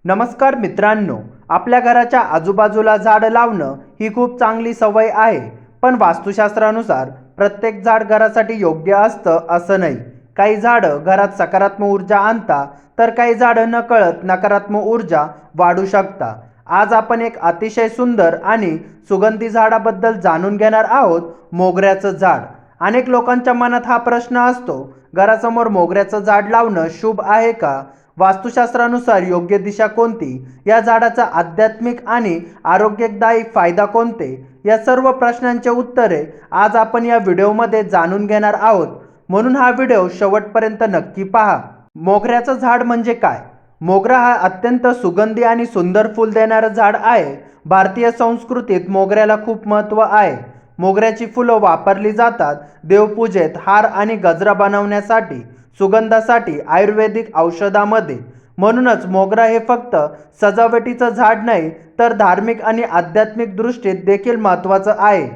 नमस्कार मित्रांनो, आपल्या घराच्या आजूबाजूला झाड लावणं ही खूप चांगली सवय आहे. पण वास्तुशास्त्रानुसार प्रत्येक झाड घरासाठी योग्य असतं असं नाही. काही झाडं घरात सकारात्मक ऊर्जा आणतात, तर काही झाडं नकळत नकारात्मक ऊर्जा वाढू शकतात. आज आपण एक अतिशय सुंदर आणि सुगंधी झाडाबद्दल जाणून घेणार आहोत, मोगऱ्याचं झाड. अनेक लोकांच्या मनात हा प्रश्न असतो, घरासमोर मोगऱ्याचं झाड लावणं शुभ आहे का? वास्तुशास्त्रानुसार योग्य दिशा कोणती? या झाडाचा आध्यात्मिक आणि आरोग्यदायी फायदा कोणते? या सर्व प्रश्नांचे उत्तरे आज आपण या व्हिडिओमध्ये जाणून घेणार आहोत. म्हणून हा व्हिडिओ शेवटपर्यंत नक्की पहा. मोगऱ्याचं झाड म्हणजे काय? मोगरा हा अत्यंत सुगंधी आणि सुंदर फूल देणारं झाड आहे. भारतीय संस्कृतीत मोगऱ्याला खूप महत्त्व आहे. मोगऱ्याची फुलं वापरली जातात देवपूजेत, हार आणि गजरा बनवण्यासाठी, सुगंधासाठी, आयुर्वेदिक औषधामध्ये. म्हणूनच मोगरा हे फक्त सजावटीचं झाड नाही, तर धार्मिक आणि आध्यात्मिक दृष्टीत देखील महत्त्वाचं आहे.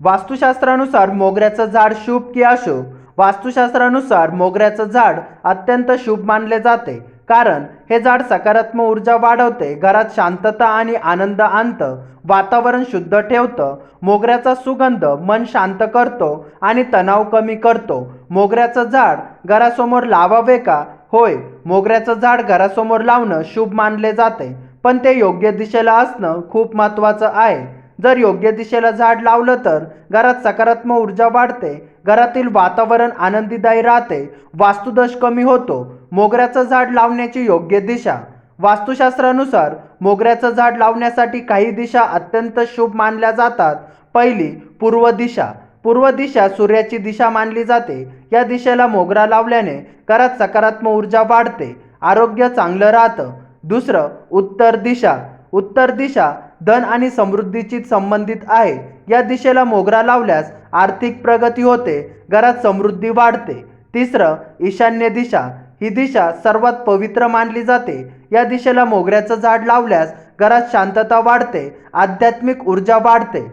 वास्तुशास्त्रानुसार मोगऱ्याचं झाड शुभ की अशुभ? वास्तुशास्त्रानुसार मोगऱ्याचं झाड अत्यंत शुभ मानले जाते, कारण हे झाड सकारात्मक ऊर्जा वाढवते, घरात शांतता आणि आनंद आणतं, वातावरण शुद्ध ठेवतं. मोगऱ्याचा सुगंध मन शांत करतो आणि तणाव कमी करतो. मोगऱ्याचं झाड घरासमोर लावावे का? होय, मोगऱ्याचं झाड घरासमोर लावणं शुभ मानले जाते, पण ते योग्य दिशेला असणं खूप महत्त्वाचं आहे. जर योग्य दिशेला झाड लावलं तर घरात सकारात्मक ऊर्जा वाढते, घरातील वातावरण आनंदीदायी राहते, वास्तुदोष कमी होतो. मोगऱ्याचं झाड लावण्याची योग्य दिशा. वास्तुशास्त्रानुसार मोगऱ्याचं झाड लावण्यासाठी काही दिशा अत्यंत शुभ मानल्या जातात. पहिली, पूर्व दिशा. पूर्व दिशा सूर्याची दिशा मानली जाते. या दिशेला मोगरा लावल्याने घरात सकारात्मक ऊर्जा वाढते, आरोग्य चांगलं राहतं. दुसरं, उत्तर दिशा. उत्तर दिशा धन आणि समृद्धीची संबंधित आहे. या दिशेला मोगरा लावल्यास आर्थिक प्रगती होते, घरात समृद्धी वाढते. तिसरं, ईशान्य दिशा. ही दिशा सर्वात पवित्र मानली जाते. या दिशेला मोगऱ्याचं झाड लावल्यास घरात शांतता वाढते, आध्यात्मिक ऊर्जा वाढते.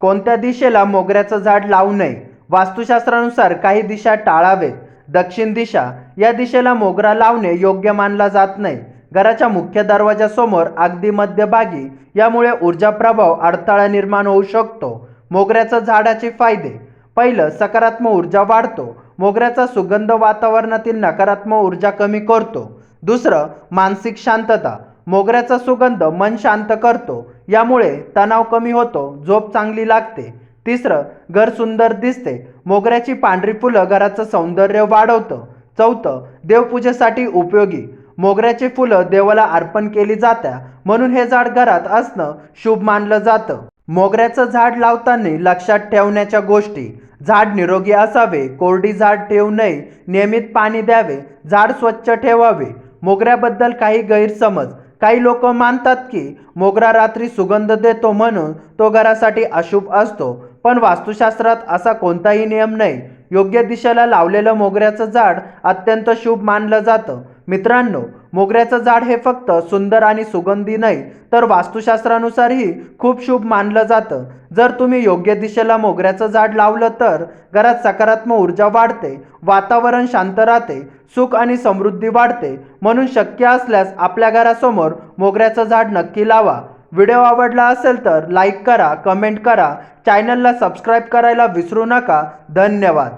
कोणत्या दिशेला मोगऱ्याचं झाड लावू नये? वास्तुशास्त्रानुसार काही दिशा टाळावेत. दक्षिण दिशा. या दिशेला मोगरा लावणे योग्य मानला जात नाही. घराच्या मुख्य दरवाजासमोर अगदी मध्यभागी. यामुळे ऊर्जा प्रभाव अडथळा निर्माण होऊ शकतो. मोगऱ्याचं झाडाचे फायदे. पहिलं, सकारात्मक ऊर्जा वाढतो. मोगऱ्याचा सुगंध वातावरणातील नकारात्मक ऊर्जा कमी करतो. दुसरं, मानसिक शांतता. मोगऱ्याचा सुगंध मन शांत करतो, यामुळे तणाव कमी होतो, झोप चांगली लागते. तिसरं, घर सुंदर दिसते. मोगऱ्याची पांढरी फुलं घराचं सौंदर्य वाढवतं. चौथं, देवपूजेसाठी उपयोगी. मोगऱ्याची फुलं देवाला अर्पण केली जातात, म्हणून हे झाड घरात असणं शुभ मानलं जातं. मोगऱ्याचं झाड लावताना लक्षात ठेवण्याच्या गोष्टी. झाड निरोगी असावे, कोरडी झाड ठेवू नये, नियमित पाणी द्यावे, झाड स्वच्छ ठेवावे. मोगऱ्याबद्दल काही गैरसमज. काही लोक मानतात की मोगरा रात्री सुगंध देतो म्हणून तो घरासाठी अशुभ असतो, पण वास्तुशास्त्रात असा कोणताही नियम नाही. योग्य दिशेला लावलेलं मोगऱ्याचं झाड अत्यंत शुभ मानलं जातं. मित्रांनो, मोगऱ्याचं झाड हे फक्त सुंदर आणि सुगंधी नाही, तर वास्तुशास्त्रानुसारही खूप शुभ मानलं जातं. जर तुम्ही योग्य दिशेला मोगऱ्याचं झाड लावलं तर घरात सकारात्मक ऊर्जा वाढते, वातावरण शांत राहते, सुख आणि समृद्धी वाढते. म्हणून शक्य असल्यास आपल्या घरासमोर मोगऱ्याचं झाड नक्की लावा. व्हिडिओ आवडला असेल तर लाईक करा, कमेंट करा, चॅनलला सबस्क्राईब करायला विसरू नका. धन्यवाद.